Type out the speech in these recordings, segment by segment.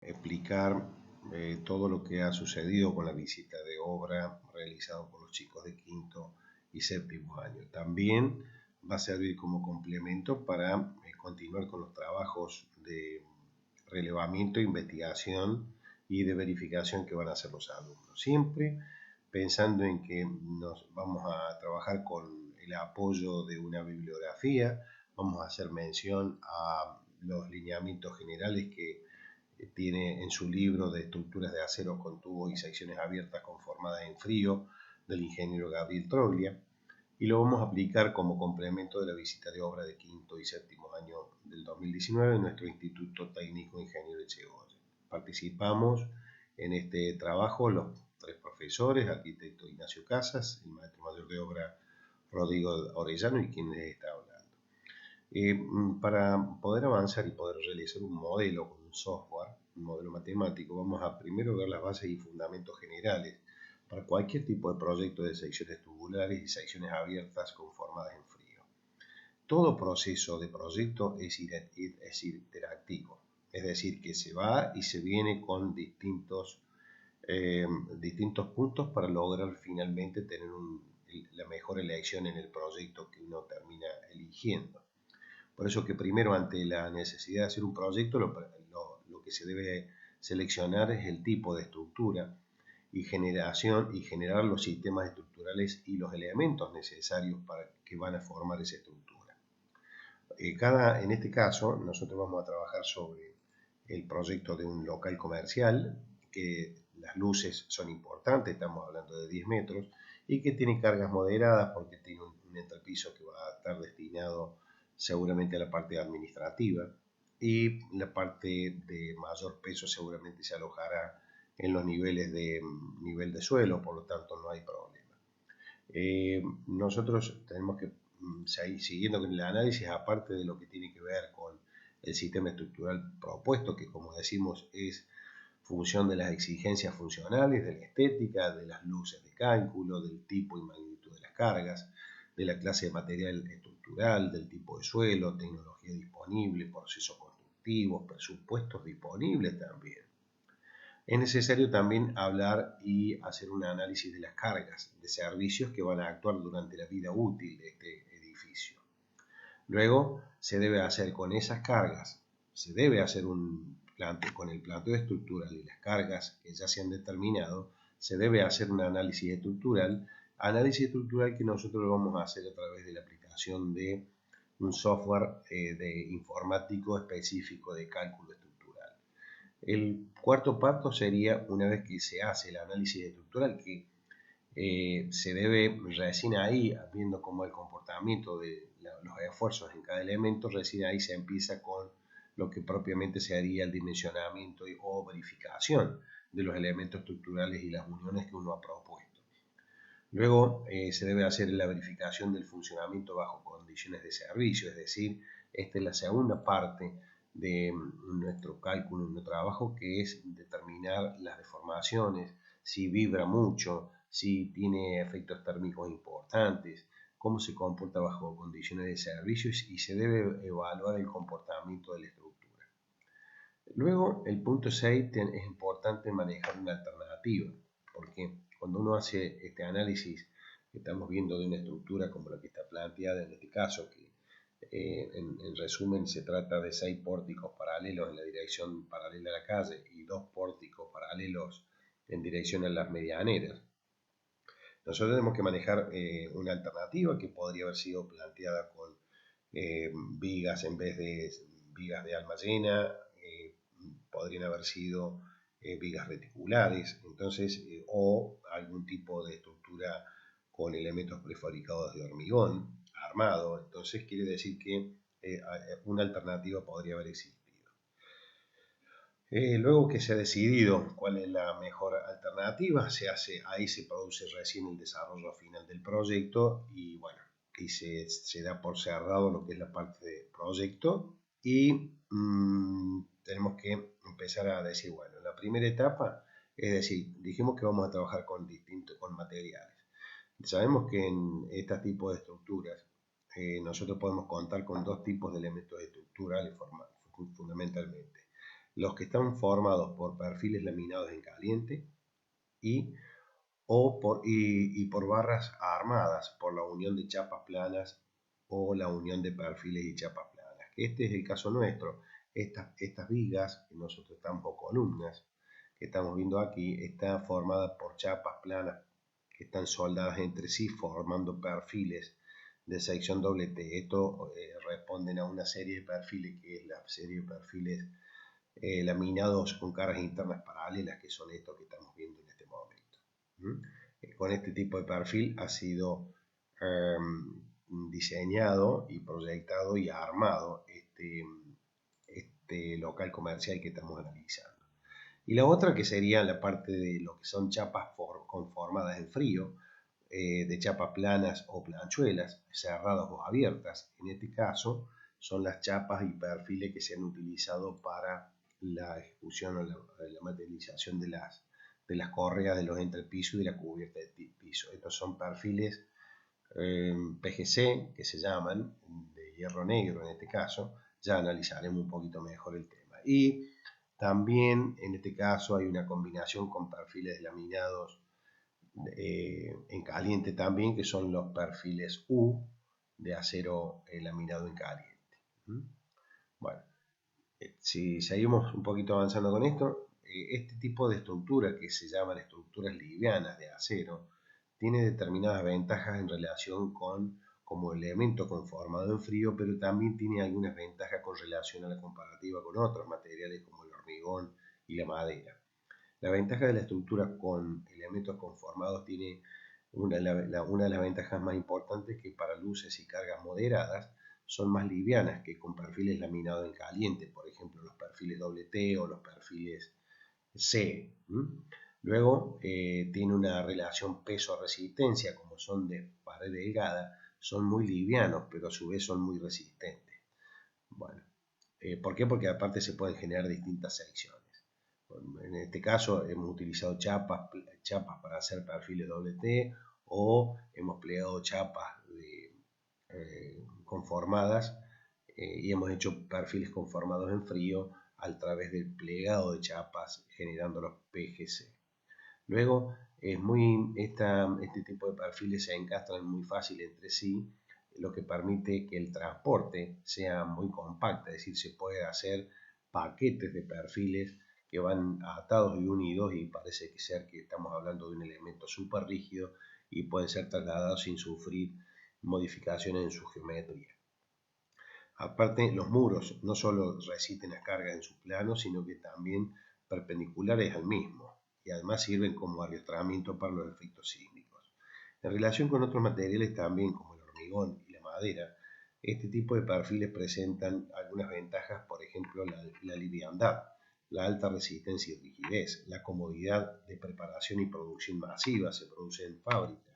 explicar todo lo que ha sucedido con la visita de obra realizado por los chicos de quinto y séptimo año. También va a servir como complemento para continuar con los trabajos de relevamiento, investigación y de verificación que van a hacer los alumnos. Siempre pensando en que nos vamos a trabajar con el apoyo de una bibliografía, vamos a hacer mención a los lineamientos generales que tiene en su libro de estructuras de acero con tubos y secciones abiertas conformadas en frío del ingeniero Gabriel Troglia, y lo vamos a aplicar como complemento de la visita de obra de quinto y séptimo año del 2019 en nuestro Instituto Técnico Ingeniero Echegoyen. Participamos en este trabajo los tres profesores, arquitecto Ignacio Casas, el maestro mayor de obra Rodrigo Orellano y quien les está hablando. Para poder avanzar y poder realizar un modelo con un software, un modelo matemático, vamos a primero ver las bases y fundamentos generales para cualquier tipo de proyecto de secciones tubulares y secciones abiertas conformadas en frío. Todo proceso de proyecto es interactivo, es decir, que se va y se viene con distintos puntos para lograr finalmente tener la mejor elección en el proyecto que uno termina eligiendo. Por eso que primero, ante la necesidad de hacer un proyecto, lo que se debe seleccionar es el tipo de estructura y generar los sistemas estructurales y los elementos necesarios para que van a formar esa estructura. En este caso, nosotros vamos a trabajar sobre el proyecto de un local comercial, que las luces son importantes, estamos hablando de 10 metros, y que tiene cargas moderadas porque tiene un entrepiso que va a estar destinado seguramente a la parte administrativa, y la parte de mayor peso seguramente se alojará en los niveles de nivel de suelo, por lo tanto no hay problema. Nosotros tenemos que seguir siguiendo con el análisis, aparte de lo que tiene que ver con el sistema estructural propuesto, que como decimos es función de las exigencias funcionales, de la estética, de las luces de cálculo, del tipo y magnitud de las cargas, de la clase de material estructural, del tipo de suelo, tecnología disponible, procesos constructivos, presupuestos disponibles también. Es necesario también hablar y hacer un análisis de las cargas de servicios que van a actuar durante la vida útil de este edificio. Luego se debe hacer con esas cargas, se debe hacer con el planteo estructural y las cargas que ya se han determinado, se debe hacer un análisis estructural que nosotros lo vamos a hacer a través de la aplicación de un software de informático específico de cálculo estructural. El cuarto paso sería, una vez que se hace el análisis estructural, que se debe recién ahí, viendo cómo el comportamiento de los esfuerzos en cada elemento, recién ahí se empieza con lo que propiamente se haría el dimensionamiento o verificación de los elementos estructurales y las uniones que uno ha propuesto. Luego se debe hacer la verificación del funcionamiento bajo condiciones de servicio, es decir, esta es la segunda parte de nuestro cálculo, nuestro trabajo, que es determinar las deformaciones, si vibra mucho, si tiene efectos térmicos importantes, cómo se comporta bajo condiciones de servicio, y se debe evaluar el comportamiento de la estructura. Luego, el punto 6, es importante manejar una alternativa, porque cuando uno hace este análisis que estamos viendo de una estructura como la que está planteada en este caso, que en resumen se trata de 6 pórticos paralelos en la dirección paralela a la calle y 2 pórticos paralelos en dirección a las medianeras. Nosotros tenemos que manejar una alternativa que podría haber sido planteada con vigas en vez de vigas de alma llena, podrían haber sido vigas reticulares, entonces, o algún tipo de estructura con elementos prefabricados de hormigón armado. Entonces quiere decir que una alternativa podría haber existido. Luego que se ha decidido cuál es la mejor alternativa, ahí se produce recién el desarrollo final del proyecto y bueno, y se da por cerrado lo que es la parte de proyecto y tenemos que empezar a decir, bueno, la primera etapa, es decir, dijimos que vamos a trabajar con materiales. Sabemos que en este tipo de estructuras nosotros podemos contar con dos tipos de elementos estructurales fundamentalmente. los que están formados por perfiles laminados en caliente y por barras armadas por la unión de chapas planas o la unión de perfiles y chapas planas. Este es el caso nuestro. Estas vigas, que nosotros estamos, o columnas, que estamos viendo aquí, está formada por chapas planas que están soldadas entre sí formando perfiles de sección doble T. Esto responden a una serie de perfiles que es la serie de perfiles laminados con cargas internas paralelas, que son estos que estamos viendo en este momento. Con este tipo de perfil ha sido diseñado y proyectado y armado este local comercial que estamos analizando. Y la otra que sería la parte de lo que son chapas conformadas en frío, de chapas planas o planchuelas, cerradas o abiertas. En este caso son las chapas y perfiles que se han utilizado para la ejecución o la materialización de las correas de los entrepisos y de la cubierta de piso. Estos son perfiles PGC, que se llaman, de hierro negro en este caso. Ya analizaremos un poquito mejor el tema. Y también en este caso hay una combinación con perfiles laminados en caliente también, que son los perfiles U de acero laminado en caliente. Bueno, si seguimos un poquito avanzando con esto, este tipo de estructuras, que se llaman estructuras livianas de acero, tiene determinadas ventajas en relación con como elemento conformado en frío, pero también tiene algunas ventajas con relación a la comparativa con otros materiales como el hormigón y la madera. La ventaja de la estructura con elementos conformados tiene una de las ventajas más importantes, que para luces y cargas moderadas son más livianas que con perfiles laminados en caliente, por ejemplo los perfiles T o los perfiles C. Luego tiene una relación peso-resistencia, como son de pared delgada, son muy livianos, pero a su vez son muy resistentes. Bueno, ¿por qué? Porque aparte se pueden generar distintas secciones. En este caso hemos utilizado chapas para hacer perfiles T o hemos plegado chapas conformadas y hemos hecho perfiles conformados en frío a través del plegado de chapas generando los PGC. Luego, este tipo de perfiles se encastran muy fácil entre sí, lo que permite que el transporte sea muy compacto, es decir, se puede hacer paquetes de perfiles que van atados y unidos, y parece ser que estamos hablando de un elemento súper rígido y pueden ser trasladados sin sufrir modificaciones en su geometría. Aparte, los muros no solo resisten las cargas en su plano, sino que también perpendiculares al mismo, y además sirven como arrastramiento para los efectos sísmicos. En relación con otros materiales también, como el hormigón y la madera, este tipo de perfiles presentan algunas ventajas, por ejemplo la liviandad, la alta resistencia y rigidez, la comodidad de preparación y producción masiva, se produce en fábrica,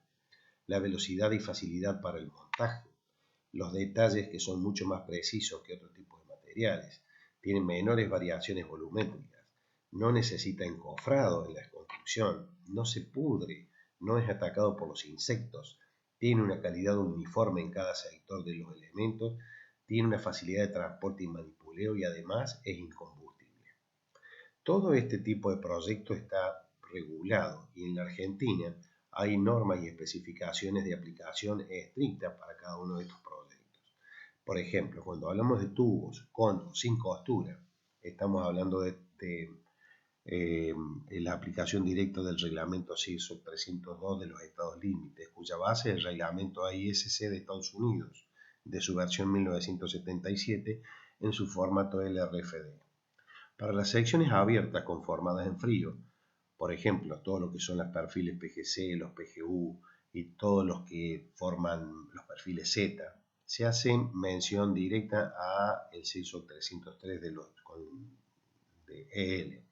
la velocidad y facilidad para el montaje, los detalles que son mucho más precisos que otro tipo de materiales, tienen menores variaciones volumétricas, no necesita encofrado en la construcción, no se pudre, no es atacado por los insectos, tiene una calidad uniforme en cada sector de los elementos, tiene una facilidad de transporte y manipuleo y además es incombustible. Todo este tipo de proyecto está regulado y en la Argentina hay normas y especificaciones de aplicación estrictas para cada uno de estos proyectos. Por ejemplo, cuando hablamos de tubos con o sin costura, estamos hablando de la aplicación directa del reglamento CISO 302 de los Estados Límites, cuya base es el reglamento AISC de Estados Unidos, de su versión 1977, en su formato LRFD. Para las secciones abiertas conformadas en frío, por ejemplo, todo lo que son los perfiles PGC, los PGU y todos los que forman los perfiles Z, se hace mención directa a el CISO 303 de EL,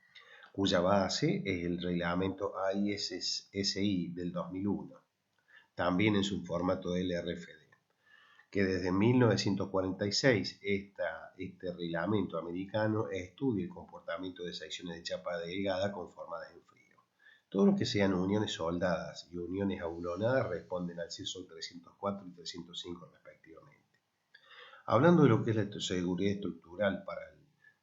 cuya base es el reglamento AISSI del 2001, también en su formato LRFD, que desde 1946 este reglamento americano estudia el comportamiento de secciones de chapa delgada conformadas en frío. Todo lo que sean uniones soldadas y uniones abulonadas responden al CISO 304 y 305 respectivamente. Hablando de lo que es la seguridad estructural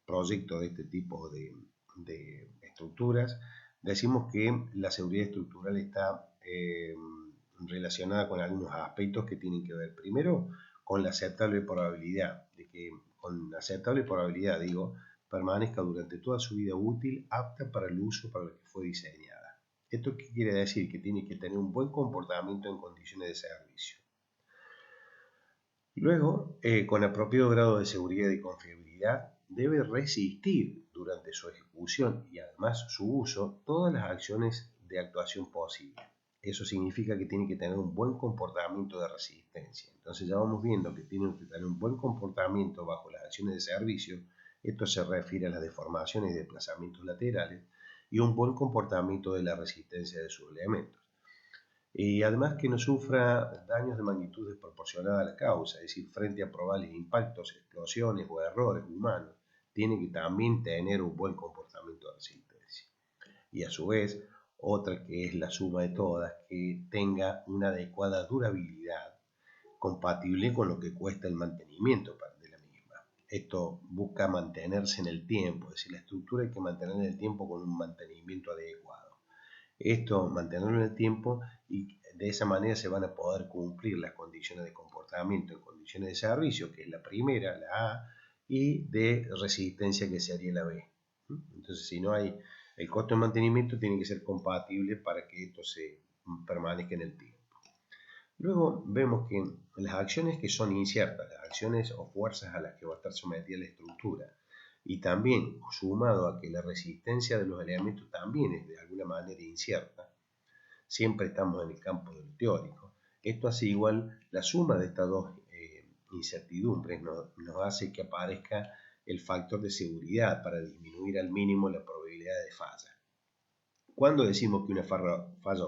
proyectos de este tipo de estructuras, decimos que la seguridad estructural está relacionada con algunos aspectos que tienen que ver primero con la aceptable probabilidad, de que con aceptable probabilidad, digo, permanezca durante toda su vida útil, apta para el uso para el que fue diseñada. ¿Esto qué quiere decir? Que tiene que tener un buen comportamiento en condiciones de servicio. Luego, con apropiado grado de seguridad y confiabilidad, debe resistir durante su ejecución y además su uso todas las acciones de actuación posible. Eso significa que tiene que tener un buen comportamiento de resistencia. Entonces ya vamos viendo que tiene que tener un buen comportamiento bajo las acciones de servicio. Esto se refiere a las deformaciones y desplazamientos laterales y un buen comportamiento de la resistencia de sus elementos. Y además que no sufra daños de magnitud desproporcionada a la causa, es decir, frente a probables impactos, explosiones o errores humanos, tiene que también tener un buen comportamiento de resistencia. Y a su vez, otra que es la suma de todas, que tenga una adecuada durabilidad compatible con lo que cuesta el mantenimiento de la misma. Esto busca mantenerse en el tiempo, es decir, la estructura hay que mantenerla en el tiempo con un mantenimiento adecuado. Esto, mantenerlo en el tiempo, y de esa manera se van a poder cumplir las condiciones de comportamiento en condiciones de servicio, que es la primera, la A, y de resistencia, que sería la B. Entonces, si no hay, el costo de mantenimiento tiene que ser compatible para que esto se permanezca en el tiempo. Luego vemos que las acciones que son inciertas, las acciones o fuerzas a las que va a estar sometida la estructura, y también sumado a que la resistencia de los elementos también es de alguna manera incierta, siempre estamos en el campo de lo teórico. Esto hace igual, la suma de estas dos incertidumbres nos hace que aparezca el factor de seguridad para disminuir al mínimo la probabilidad de falla. Cuando decimos que una falla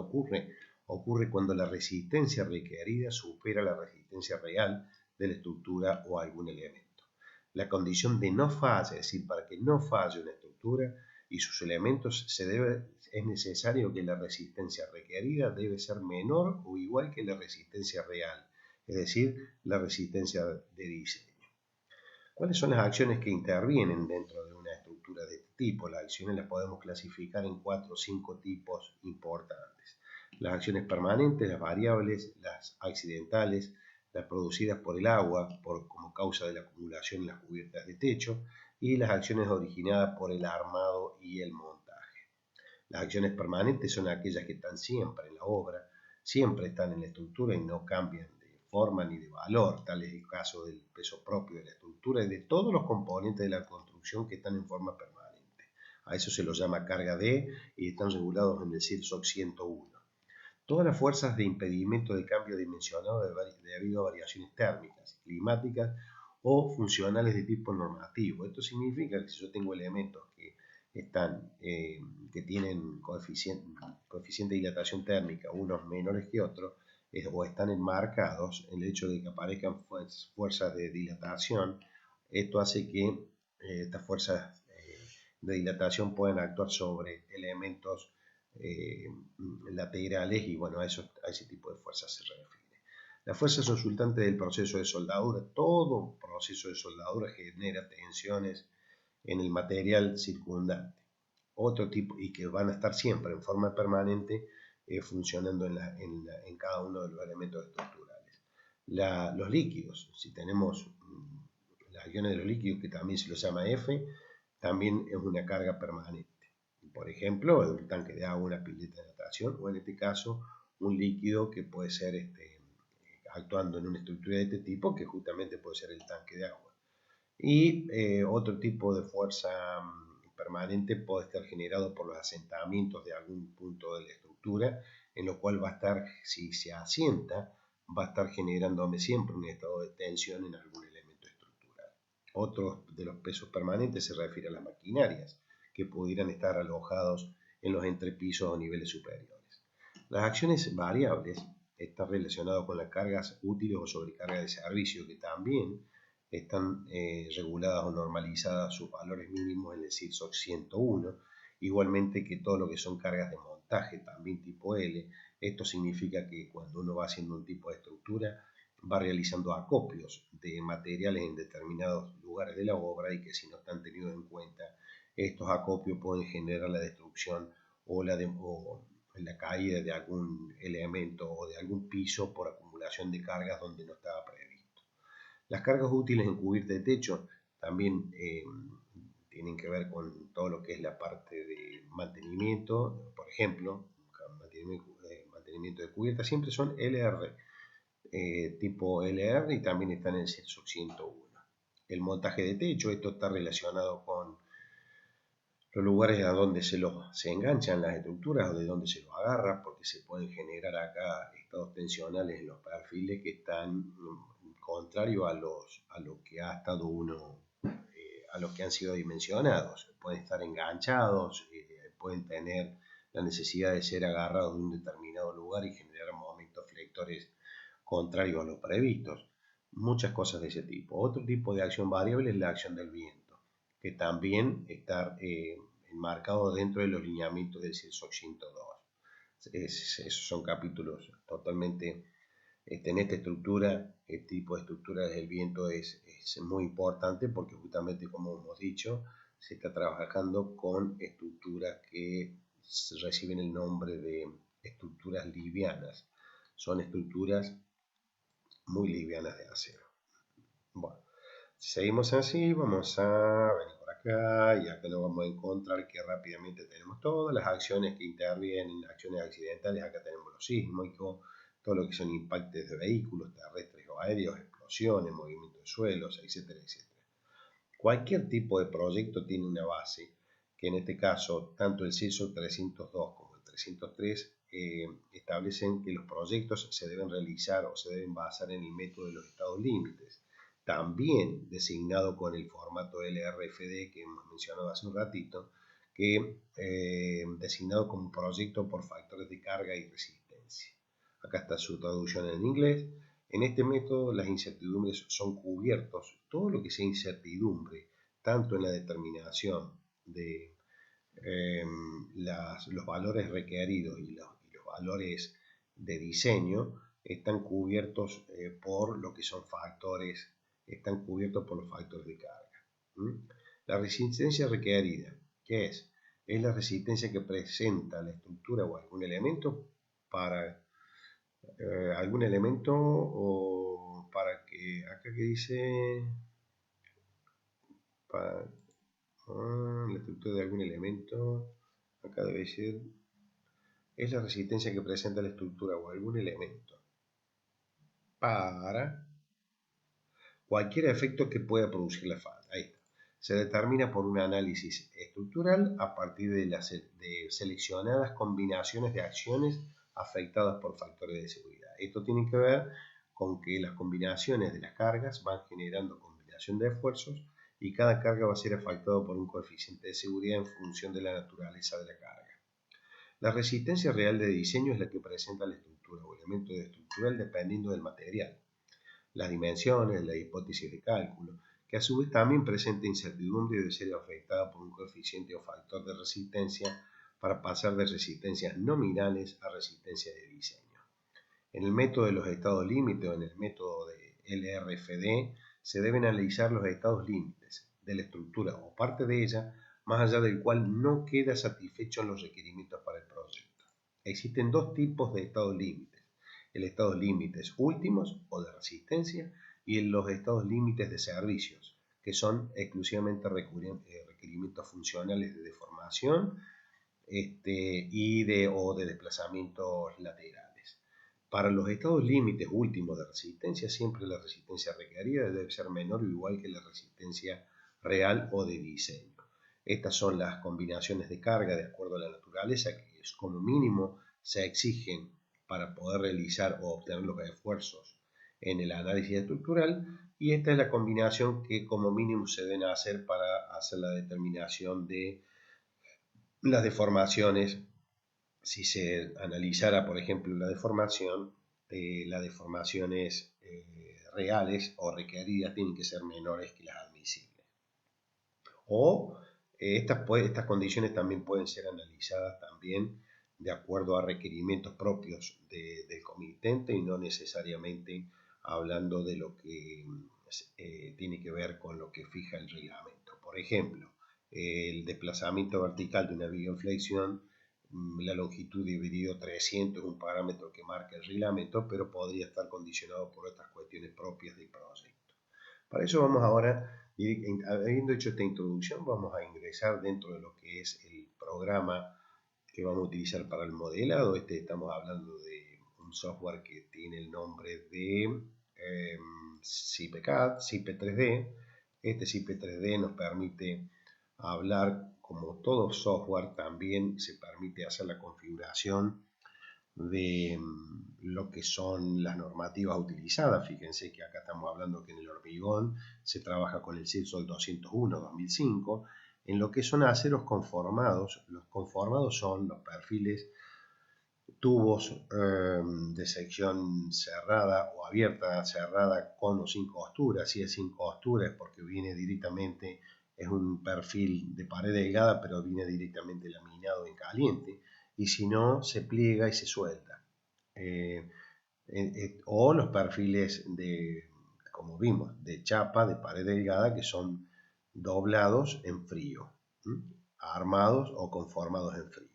ocurre cuando la resistencia requerida supera la resistencia real de la estructura o algún elemento. La condición de no falla, es decir, para que no falle una estructura y sus elementos, es necesario que la resistencia requerida debe ser menor o igual que la resistencia real, es decir, la resistencia de diseño. ¿Cuáles son las acciones que intervienen dentro de una estructura de este tipo? Las acciones las podemos clasificar en 4 o 5 tipos importantes. Las acciones permanentes, las variables, las accidentales, las producidas por el agua como causa de la acumulación en las cubiertas de techo, y las acciones originadas por el armado y el montaje. Las acciones permanentes son aquellas que están siempre en la obra, siempre están en la estructura y no cambian de forma ni de valor. Tal es el caso del peso propio de la estructura y de todos los componentes de la construcción que están en forma permanente. A eso se los llama carga D y están regulados en el SIRSOC 101. Todas las fuerzas de impedimento de cambio dimensionado debido a variaciones térmicas, climáticas o funcionales de tipo normativo. Esto significa que si yo tengo elementos que tienen coeficiente de dilatación térmica, unos menores que otros, o están enmarcados, el hecho de que aparezcan fuerzas de dilatación, esto hace que estas fuerzas de dilatación puedan actuar sobre elementos laterales, y bueno, a ese tipo de fuerzas se refiere. Las fuerzas resultantes del proceso de soldadura, todo proceso de soldadura genera tensiones en el material circundante, otro tipo, y que van a estar siempre en forma permanente funcionando en cada uno de los elementos estructurales. Los líquidos, si tenemos las acciones de los líquidos, que también se los llama F, también es una carga permanente. Por ejemplo, un tanque de agua, una pileta de natación, o en este caso un líquido que puede ser actuando en una estructura de este tipo, que justamente puede ser el tanque de agua. Y otro tipo de fuerza permanente puede estar generado por los asentamientos de algún punto de la estructura, en lo cual va a estar, si se asienta, va a estar generándome siempre un estado de tensión en algún elemento estructural. Otro de los pesos permanentes se refiere a las maquinarias, que pudieran estar alojados en los entrepisos o niveles superiores. Las acciones variables están relacionadas con las cargas útiles o sobrecargas de servicio, que también están reguladas o normalizadas sus valores mínimos en el SIRSOC 101, igualmente que todo lo que son cargas de montaje, también tipo L. Esto significa que cuando uno va haciendo un tipo de estructura, va realizando acopios de materiales en determinados lugares de la obra y que si no están tenidos en cuenta, estos acopios pueden generar la destrucción o la caída de algún elemento o de algún piso por acumulación de cargas donde no estaba previsto. Las cargas útiles en cubierta de techo también tienen que ver con todo lo que es la parte de mantenimiento, por ejemplo, mantenimiento de cubierta siempre son LR, tipo LR, y también está en el CIRSOC 101. El montaje de techo, esto está relacionado con los lugares a donde se enganchan las estructuras o de donde se los agarra, porque se pueden generar acá estados tensionales en los perfiles que están contrario a lo que ha estado a los que han sido dimensionados. Pueden estar enganchados, pueden tener la necesidad de ser agarrados de un determinado lugar y generar momentos flectores contrarios a los previstos. Muchas cosas de ese tipo. Otro tipo de acción variable es la acción del viento, que también está enmarcado dentro de los lineamientos del CIRSOC 102. Esos son capítulos totalmente, en esta estructura, este tipo de estructura del viento es muy importante porque justamente, como hemos dicho, se está trabajando con estructuras que reciben el nombre de estructuras livianas. Son estructuras muy livianas de acero. Bueno, si seguimos así, vamos a venir por acá y acá nos vamos a encontrar que rápidamente tenemos todas las acciones que intervienen, acciones accidentales. Acá tenemos los sísmicos, todo lo que son impactos de vehículos terrestres o aéreos, explosiones, movimiento de suelos, etcétera, etcétera. Cualquier tipo de proyecto tiene una base, que en este caso tanto el CIRSOC 302 como el 303 establecen que los proyectos se deben realizar o se deben basar en el método de los estados límites, también designado con el formato LRFD que hemos mencionado hace un ratito, que designado como proyecto por factores de carga y resistencia. Acá está su traducción en inglés. En este método las incertidumbres son cubiertos. Todo lo que sea incertidumbre, tanto en la determinación de los valores requeridos y los valores de diseño, están cubiertos por lo que son factores, están cubiertos por los factores de carga. La resistencia requerida, ¿qué es? Es la resistencia que presenta la estructura o algún elemento para algún elemento o para que, acá que dice, para la estructura de algún elemento, acá debe ser, es la resistencia que presenta la estructura o algún elemento para cualquier efecto que pueda producir la falta. Ahí está. Se determina por un análisis estructural a partir de seleccionadas combinaciones de acciones afectadas por factores de seguridad. Esto tiene que ver con que las combinaciones de las cargas van generando combinación de esfuerzos y cada carga va a ser afectada por un coeficiente de seguridad en función de la naturaleza de la carga. La resistencia real de diseño es la que presenta la estructura o elemento estructural dependiendo del material, las dimensiones, la hipótesis de cálculo, que a su vez también presenta incertidumbre y debe ser afectada por un coeficiente o factor de resistencia para pasar de resistencias nominales a resistencia de diseño. En el método de los estados límite o en el método de LRFD se deben analizar los estados límites de la estructura o parte de ella, más allá del cual no queda satisfecho en los requerimientos para el proyecto. Existen dos tipos de estados límites: el estado límites últimos o de resistencia y los estados límites de servicios, que son exclusivamente requerimientos funcionales de deformación o de desplazamientos laterales. Para los estados límites últimos de resistencia, siempre la resistencia requerida debe ser menor o igual que la resistencia real o de diseño. Estas son las combinaciones de carga de acuerdo a la naturaleza que como mínimo se exigen para poder realizar o obtener los esfuerzos en el análisis estructural, y esta es la combinación que como mínimo se deben hacer para hacer la determinación de las deformaciones. Si se analizara, por ejemplo, las deformaciones reales o requeridas tienen que ser menores que las admisibles. O estas condiciones también pueden ser analizadas también de acuerdo a requerimientos propios del comitente y no necesariamente hablando de lo que tiene que ver con lo que fija el reglamento. Por ejemplo, el desplazamiento vertical de una bioinflexión, la longitud dividido 300 es un parámetro que marca el reglamento, pero podría estar condicionado por otras cuestiones propias del proyecto. Para eso vamos ahora, habiendo hecho esta introducción, vamos a ingresar dentro de lo que es el programa que vamos a utilizar para el modelado. Estamos hablando de un software que tiene el nombre de CIPCAD, CIP3D. Este CIP3D nos permite hablar, como todo software, también se permite hacer la configuración de lo que son las normativas utilizadas. Fíjense que acá estamos hablando que en el hormigón se trabaja con el CIRSOL 201-2005. En lo que son aceros conformados, los conformados son los perfiles tubos de sección cerrada o abierta, cerrada con o sin costura. Si es sin costura es porque viene directamente, es un perfil de pared delgada, pero viene directamente laminado en caliente, y si no, se pliega y se suelta. O los perfiles de, como vimos, de chapa, de pared delgada, que son doblados en frío, armados o conformados en frío.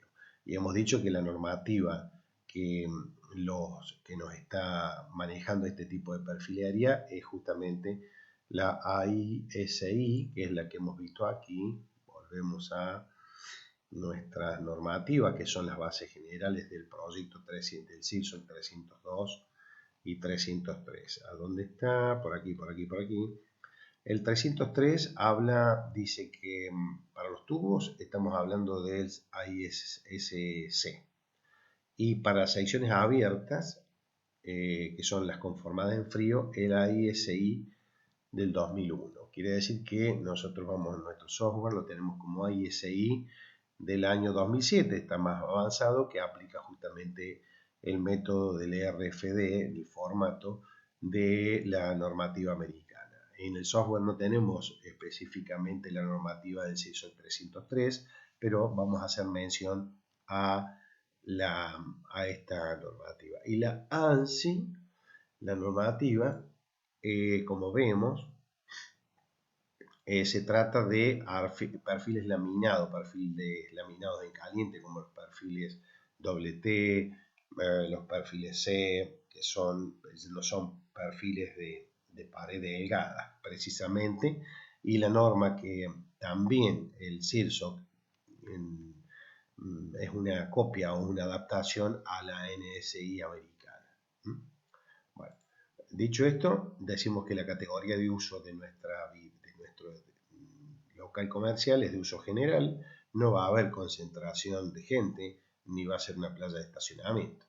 Y hemos dicho que la normativa que nos está manejando este tipo de perfilería es justamente la AISI, que es la que hemos visto aquí. Volvemos a nuestras normativas, que son las bases generales del proyecto 300, del CIRSOL 302 y 303. ¿A dónde está? Por aquí, por aquí, por aquí. El 303 dice que para los tubos estamos hablando del AISC. Y para secciones abiertas, que son las conformadas en frío, el AISI del 2001. Quiere decir que nosotros vamos a nuestro software, lo tenemos como AISI del año 2007, está más avanzado, que aplica justamente el método del RFD, el formato de la normativa americana. En el software no tenemos específicamente la normativa del CIRSOL 303, pero vamos a hacer mención a esta normativa. Y la ANSI, la normativa, como vemos, se trata de perfiles laminados, perfiles laminados en caliente, como los perfiles WT, los perfiles C, que no son perfiles de pared delgada, precisamente, y la norma que también el CIRSOC es una copia o una adaptación a la NSI americana. Bueno, dicho esto, decimos que la categoría de uso de nuestro local comercial es de uso general, no va a haber concentración de gente, ni va a ser una playa de estacionamiento.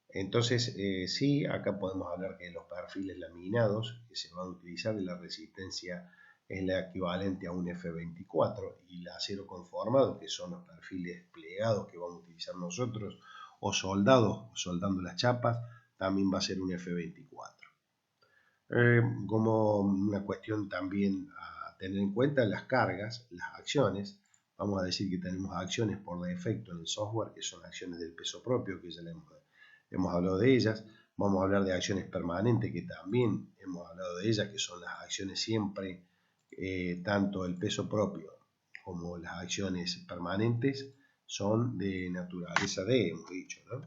Entonces, sí, acá podemos hablar que los perfiles laminados que se van a utilizar, de la resistencia es la equivalente a un F24, y el acero conformado, que son los perfiles plegados que vamos a utilizar nosotros, o soldados, soldando las chapas, también va a ser un F24. Como una cuestión también a tener en cuenta, las cargas, las acciones. Vamos a decir que tenemos acciones por defecto en el software, que son acciones del peso propio, que ya hemos hablado de ellas. Vamos a hablar de acciones permanentes, que también hemos hablado de ellas, que son las acciones siempre, tanto el peso propio como las acciones permanentes son de naturaleza D, hemos dicho, ¿no?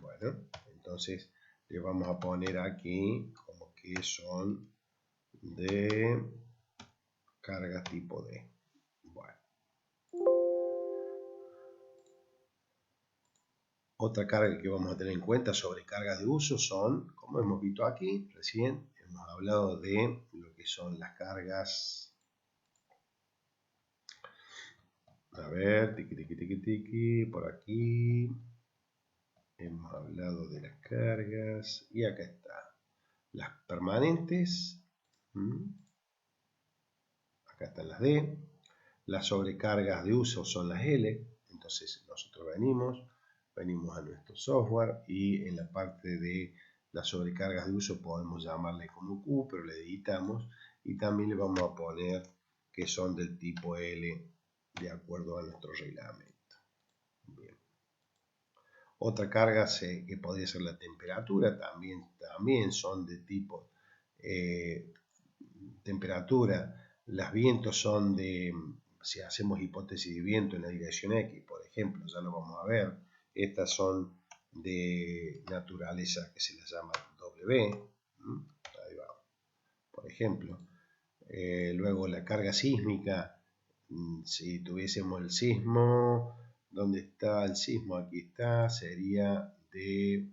Bueno, entonces le vamos a poner aquí como que son de carga tipo D. Bueno. Otra carga que vamos a tener en cuenta sobre cargas de uso son, como hemos visto aquí recién, hemos hablado de lo que son las cargas. A ver, tiqui, tiqui, tiqui, tiqui, por aquí. Hemos hablado de las cargas y acá está. Las permanentes. Acá están las D. Las sobrecargas de uso son las L. Entonces nosotros venimos a nuestro software y en la parte de las sobrecargas de uso podemos llamarle como Q, pero le editamos y también le vamos a poner que son del tipo L de acuerdo a nuestro reglamento. Bien. Otra carga que podría ser la temperatura, también son de tipo temperatura. Los vientos son de, si hacemos hipótesis de viento en la dirección X, por ejemplo, ya lo vamos a ver, estas son de naturaleza que se les llama W, ahí va, por ejemplo. Luego la carga sísmica, si tuviésemos el sismo, ¿dónde está el sismo? Aquí está, sería de,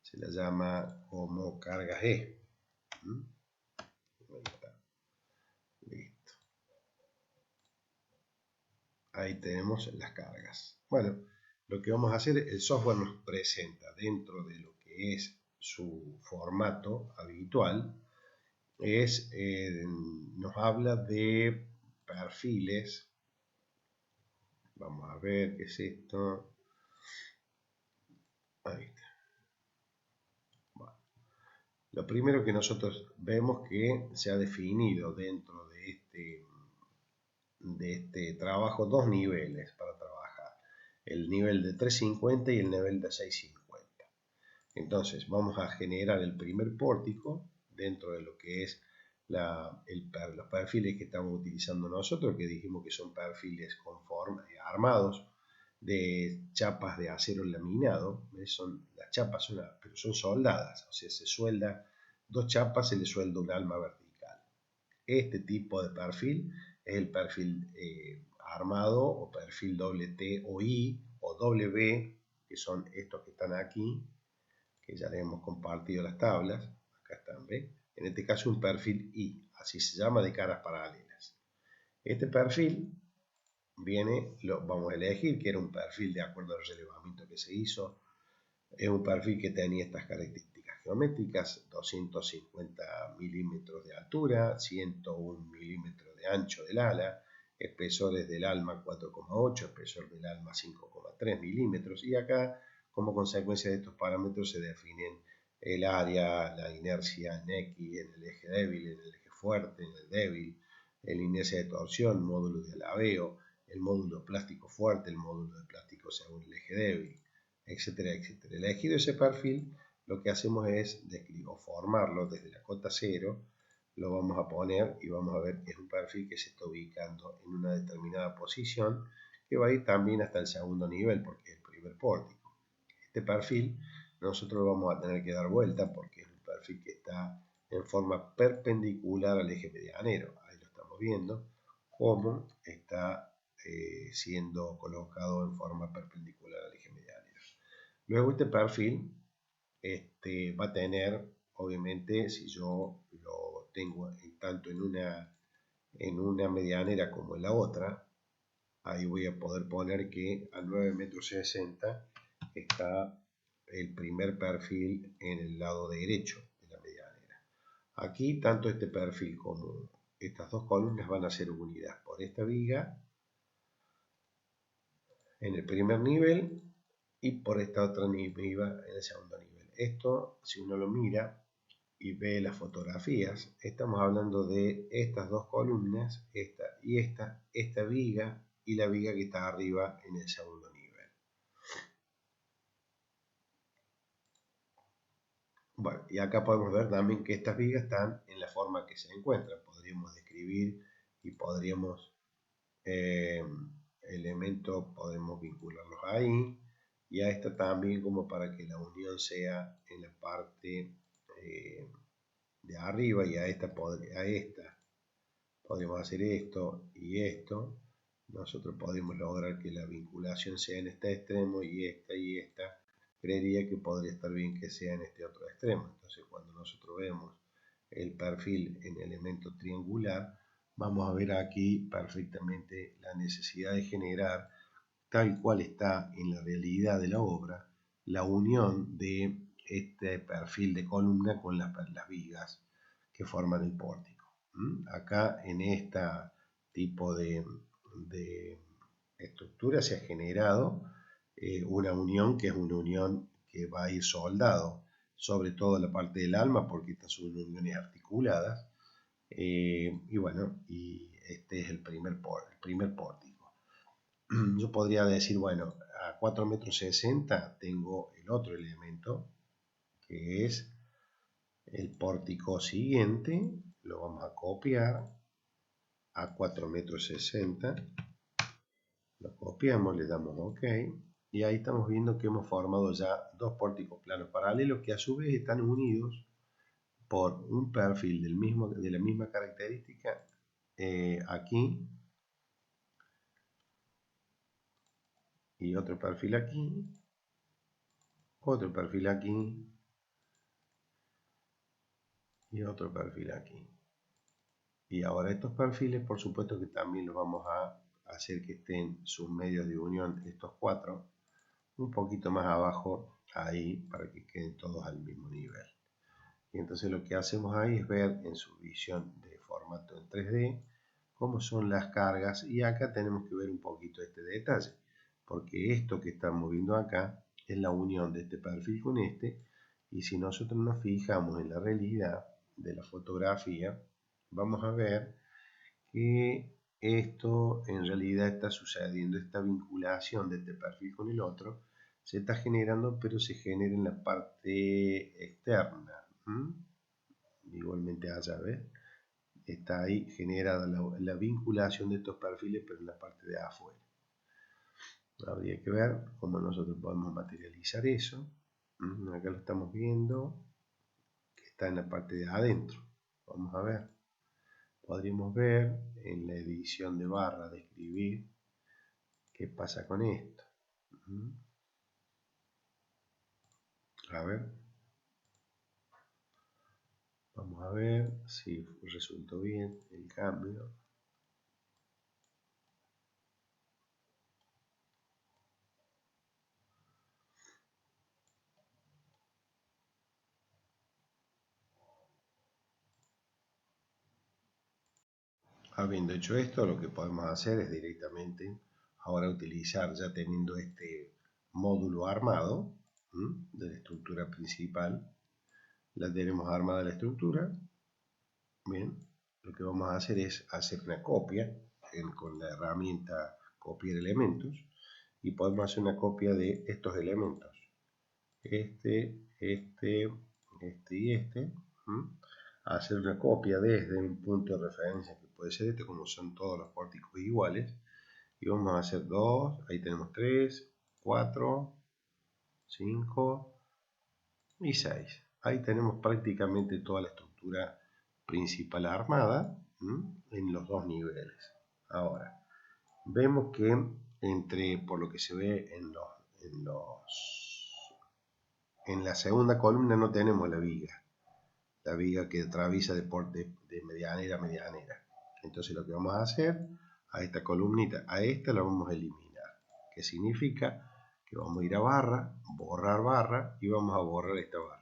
se la llama como carga G. Ahí está. Listo. Ahí tenemos las cargas. Bueno, lo que vamos a hacer, el software nos presenta dentro de lo que es su formato habitual, nos habla de perfiles. Vamos a ver qué es esto. Ahí está. Bueno, lo primero que nosotros vemos que se ha definido dentro de este trabajo dos niveles para trabajar. El nivel de 350 y el nivel de 650. Entonces vamos a generar el primer pórtico dentro de lo que es los perfiles que estamos utilizando nosotros, que dijimos que son perfiles armados de chapas de acero laminado. Las chapas pero son soldadas, o sea, se suelda dos chapas, se le suelda un alma vertical. Este tipo de perfil es el perfil armado o perfil T o I o W, que son estos que están aquí, que ya les hemos compartido las tablas. Acá están, ¿ven? En este caso un perfil I, así se llama, de caras paralelas. Este perfil vamos a elegir que era un perfil de acuerdo al relevamiento que se hizo. Es un perfil que tenía estas características geométricas: 250 milímetros de altura, 101 milímetros de ancho del ala, espesores del alma 4,8, espesor del alma 5,3 milímetros, y acá, como consecuencia de estos parámetros, se definen el área, la inercia en X, en el eje débil, en el eje fuerte, en el débil, la inercia de torsión, módulo de alabeo, el módulo plástico fuerte, el módulo de plástico según el eje débil, etcétera, etcétera. Elegido ese perfil, lo que hacemos es formarlo desde la cota 0, lo vamos a poner y vamos a ver que es un perfil que se está ubicando en una determinada posición, que va a ir también hasta el segundo nivel, porque es el primer pórtico. Este perfil nosotros lo vamos a tener que dar vuelta porque es un perfil que está en forma perpendicular al eje medianero. Ahí lo estamos viendo, cómo está siendo colocado en forma perpendicular al eje medianero. Luego este perfil va a tener, obviamente, si yo lo tengo tanto en una medianera como en la otra, ahí voy a poder poner que a 9,60 m está el primer perfil en el lado derecho de la medianera. Aquí tanto este perfil como estas dos columnas van a ser unidas por esta viga en el primer nivel y por esta otra viga en el segundo nivel. Esto, si uno lo mira y ve las fotografías, estamos hablando de estas dos columnas, esta y esta viga y la viga que está arriba en el segundo nivel. Bueno, y acá podemos ver también que estas vigas están en la forma que se encuentran. Podríamos describir y podríamos elementos, podemos vincularlos ahí, y a esta también, como para que la unión sea en la parte de arriba, y a esta podríamos hacer esto y esto. Nosotros podemos lograr que la vinculación sea en este extremo, y esta creería que podría estar bien que sea en este otro extremo. Entonces, cuando nosotros vemos el perfil en elemento triangular, vamos a ver aquí perfectamente la necesidad de generar, tal cual está en la realidad de la obra, la unión de este perfil de columna con las vigas que forman el pórtico. Acá en este tipo de estructura se ha generado una unión que es una unión que va a ir soldado sobre todo la parte del alma, porque estas son uniones articuladas, y bueno, y este es el primer pórtico. Yo podría decir, bueno, a 4,60 m tengo el otro elemento, que es el pórtico siguiente. Lo vamos a copiar a 4,60 m. Lo copiamos, le damos OK. Y ahí estamos viendo que hemos formado ya dos pórticos planos paralelos que a su vez están unidos por un perfil de la misma característica aquí, y otro perfil aquí, otro perfil aquí y otro perfil aquí. Y ahora estos perfiles, por supuesto que también los vamos a hacer que estén sus medios de unión, estos cuatro, un poquito más abajo ahí, para que queden todos al mismo nivel. Y entonces lo que hacemos ahí es ver en su visión de formato en 3D cómo son las cargas, y acá tenemos que ver un poquito este detalle, porque esto que estamos viendo acá es la unión de este perfil con este, y si nosotros nos fijamos en la realidad de la fotografía, vamos a ver que esto en realidad está sucediendo, esta vinculación de este perfil con el otro se está generando, pero se genera en la parte externa. Igualmente allá, ¿ves? Está ahí generada la vinculación de estos perfiles, pero en la parte de afuera. Habría que ver cómo nosotros podemos materializar eso. Acá lo estamos viendo, que está en la parte de adentro. Vamos a ver. Podríamos ver en la edición de barra de escribir qué pasa con esto. A ver. Vamos a ver si resultó bien el cambio. Habiendo hecho esto, lo que podemos hacer es directamente ahora utilizar, ya teniendo este módulo armado de la estructura principal, la tenemos armada la estructura. Bien, lo que vamos a hacer es hacer una copia con la herramienta copiar elementos, y podemos hacer una copia de estos elementos, este y este. Hacer una copia desde un punto de referencia que puede ser este, como son todos los pórticos iguales, y vamos a hacer 2, ahí tenemos 3, 4, 5 y 6. Ahí tenemos prácticamente toda la estructura principal armada en los dos niveles. Ahora, vemos que por lo que se ve en la segunda columna no tenemos la viga que atraviesa de medianera a medianera. Entonces lo que vamos a hacer, a esta columnita, a esta la vamos a eliminar. ¿Qué significa? Que vamos a ir a barra, borrar barra, y vamos a borrar esta barra.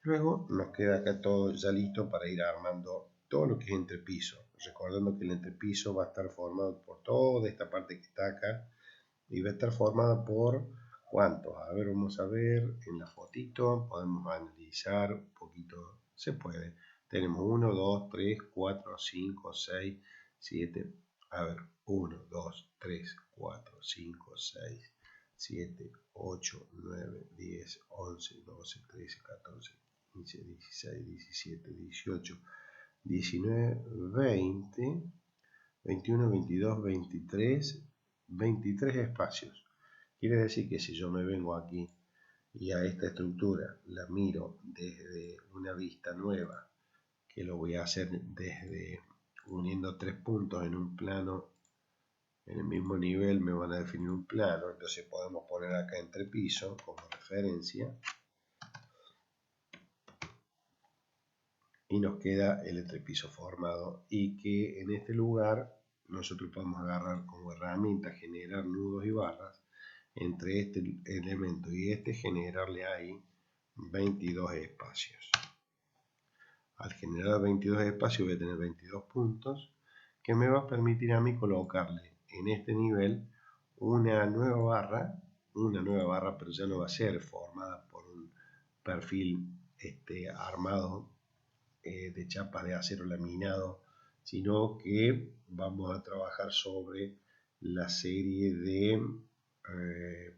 Luego nos queda acá todo ya listo para ir armando todo lo que es entrepiso. Recordando que el entrepiso va a estar formado por toda esta parte que está acá, y va a estar formada por ¿cuántos? A ver, vamos a ver en la fotito, podemos analizar un poquito, se puede. Tenemos 1, 2, 3, 4, 5, 6, 7, a ver, 1, 2, 3, 4, 5, 6, 7, 8, 9, 10, 11, 12, 13, 14, 15, 16, 17, 18, 19, 20, 21, 22, 23, 23 espacios. Quiere decir que si yo me vengo aquí y a esta estructura la miro desde una vista nueva, que lo voy a hacer desde uniendo tres puntos en un plano, en el mismo nivel me van a definir un plano, entonces podemos poner acá entrepiso como referencia, y nos queda el entrepiso formado, y que en este lugar nosotros podemos agarrar como herramienta generar nudos y barras entre este elemento y este, generarle ahí 22 espacios. Al generar 22 espacios voy a tener 22 puntos que me va a permitir a mí colocarle en este nivel una nueva barra, pero ya no va a ser formada por un perfil armado de chapas de acero laminado, sino que vamos a trabajar sobre la serie de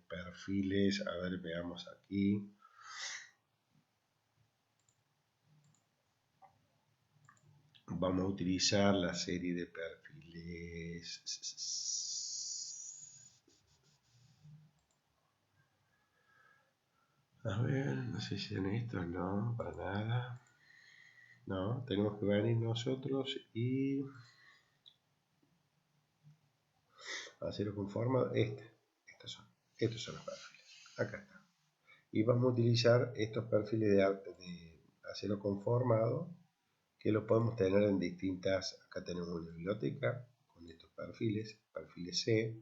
perfiles, a ver, veamos aquí. Vamos a utilizar la serie de perfiles. A ver, no sé si en esto, no, para nada. No, tenemos que venir nosotros y hacerlo conformado. Estos son los perfiles. Acá está. Y vamos a utilizar estos perfiles de acero conformado, que los podemos tener en distintas. Acá tenemos una biblioteca con estos perfiles C.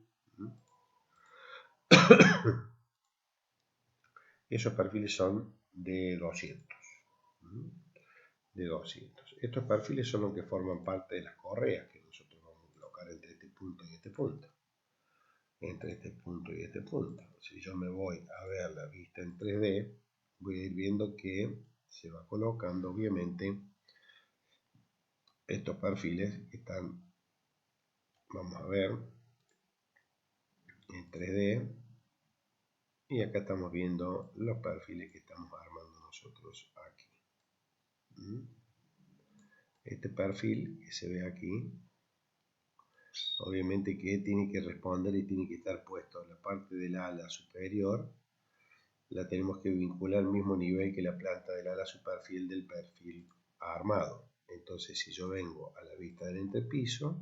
Esos perfiles son de 200. De 200. Estos perfiles son los que forman parte de las correas que nosotros vamos a colocar entre este punto y este punto. Entre este punto y este punto. Si yo me voy a ver la vista en 3D, voy a ir viendo que se va colocando obviamente estos perfiles que están, vamos a ver, en 3D, y acá estamos viendo los perfiles que estamos armando nosotros aquí. Este perfil que se ve aquí, obviamente que tiene que responder y tiene que estar puesto en la parte del ala superior. La tenemos que vincular al mismo nivel que la planta del ala superfiel del perfil armado. Entonces, si yo vengo a la vista del entrepiso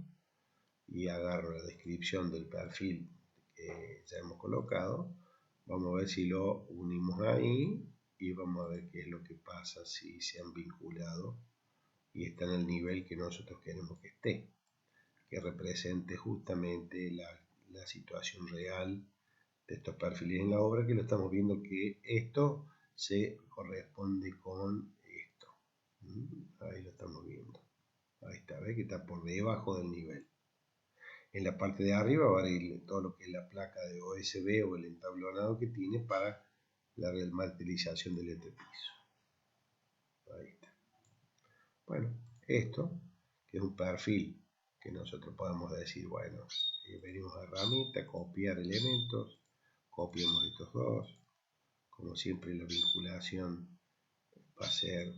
y agarro la descripción del perfil que ya hemos colocado, vamos a ver si lo unimos ahí y vamos a ver qué es lo que pasa si se han vinculado y está en el nivel que nosotros queremos que esté, que represente justamente la situación real de estos perfiles en la obra, que lo estamos viendo que esto se corresponde con esto. Ahí lo estamos viendo. Ahí está, ¿ves? Que está por debajo del nivel. En la parte de arriba va a ir todo lo que es la placa de OSB o el entablonado que tiene para la materialización del entrepiso. Ahí está. Bueno, esto, que es un perfil que nosotros podemos decir, bueno, venimos a herramienta, copiar elementos, copiamos estos dos. Como siempre, la vinculación va a ser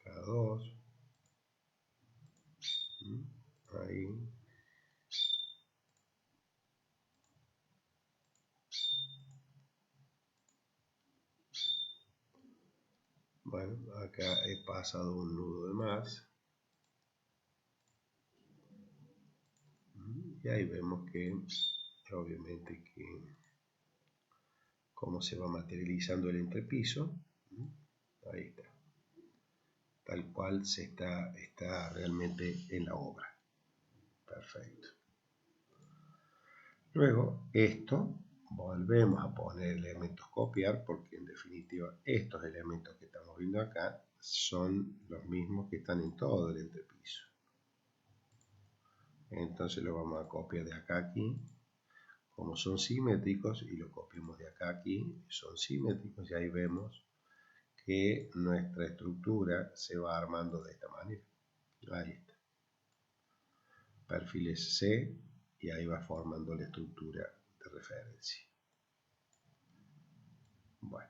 cada dos. Ahí. Bueno, acá he pasado un nudo de más. Y ahí vemos que, obviamente, que cómo se va materializando el entrepiso. Ahí está. Tal cual se está realmente en la obra. Perfecto. Luego, esto, volvemos a poner elementos copiar, porque en definitiva estos elementos que estamos viendo acá son los mismos que están en todo el entrepiso. Entonces lo vamos a copiar de acá a aquí. Como son simétricos, y lo copiamos de acá a aquí, son simétricos, y ahí vemos que nuestra estructura se va armando de esta manera. Ahí está. Perfiles C, y ahí va formando la estructura de referencia. Bueno.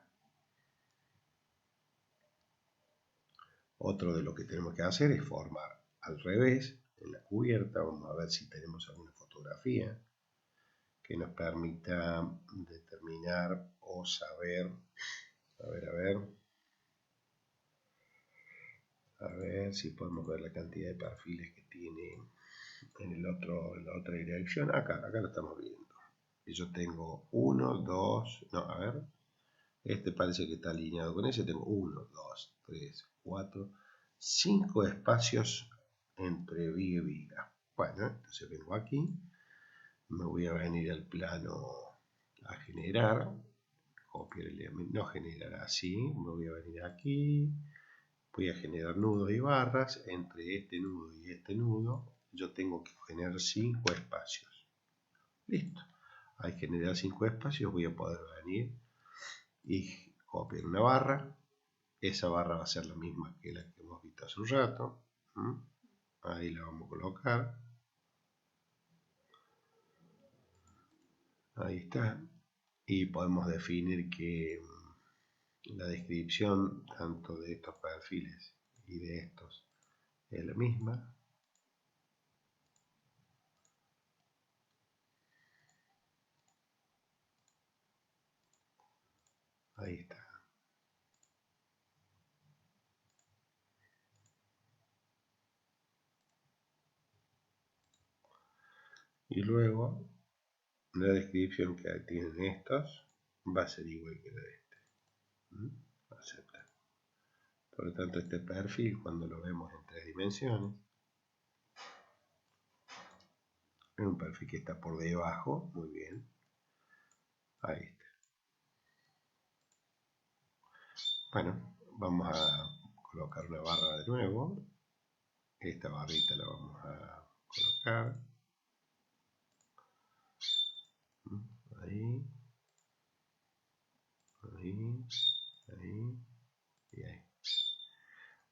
Otro de lo que tenemos que hacer es formar al revés en la cubierta. Vamos a ver si tenemos alguna fotografía que nos permita determinar o saber. A ver si podemos ver la cantidad de perfiles que tiene en la otra dirección. Acá lo estamos viendo. Y yo tengo 1, 2, no, a ver. Este parece que está alineado con ese. Tengo 1, 2, 3, 4, 5 espacios entre viga y viga. Bueno, entonces vengo aquí. Me voy a venir al plano a generar. Copiar el elemento. No generar así. Me voy a venir aquí. Voy a generar nudos y barras. Entre este nudo y este nudo, yo tengo que generar 5 espacios. Listo. Al generar 5 espacios voy a poder venir y copiar una barra. Esa barra va a ser la misma que la que hemos visto hace un rato. Ahí la vamos a colocar. Ahí está. Y podemos definir que la descripción tanto de estos perfiles y de estos es la misma. Ahí está. Y luego la descripción que tienen estos va a ser igual que la de este. Aceptar. Por lo tanto, este perfil, cuando lo vemos en 3 dimensiones, es un perfil que está por debajo. Muy bien. Ahí está. Bueno, vamos a colocar una barra de nuevo. Esta barrita la vamos a colocar. Ahí. Ahí. Ahí. Y ahí.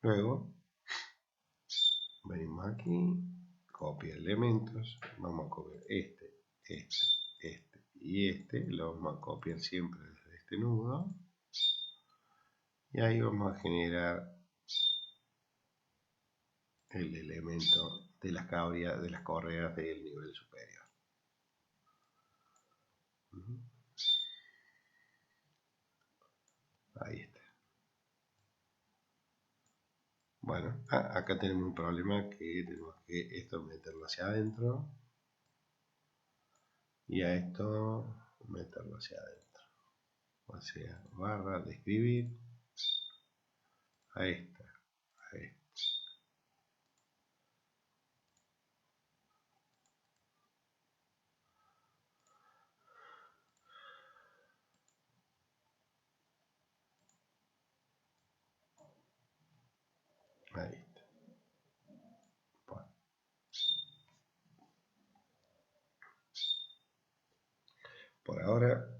Luego, venimos aquí. Copia elementos. Vamos a copiar este y este. Lo vamos a copiar siempre desde este nudo. Y ahí vamos a generar el elemento de las correas del nivel superior. Ahí está. Bueno, acá tenemos un problema que tenemos que esto meterlo hacia adentro y a esto meterlo hacia adentro. O sea, barra de escribir a esta, a esta. Ahí está. Bueno. Por ahora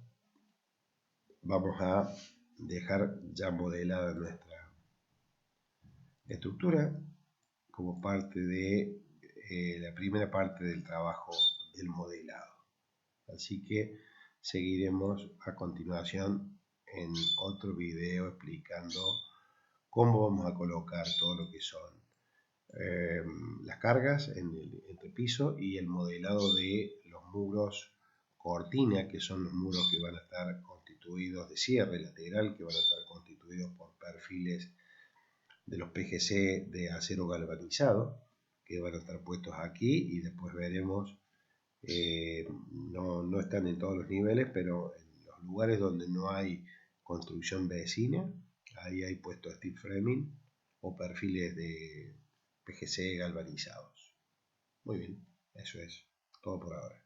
vamos a dejar ya modelada nuestra estructura como parte de la primera parte del trabajo del modelado. Así que seguiremos a continuación en otro video explicando cómo vamos a colocar todo lo que son las cargas en el entrepiso y el modelado de los muros cortina, que son los muros que van a estar constituidos de cierre lateral, que van a estar constituidos por perfiles de los PGC de acero galvanizado, que van a estar puestos aquí, y después veremos, no están en todos los niveles, pero en los lugares donde no hay construcción vecina, ahí hay puesto steel framing o perfiles de PGC galvanizados. Muy bien, eso es todo por ahora.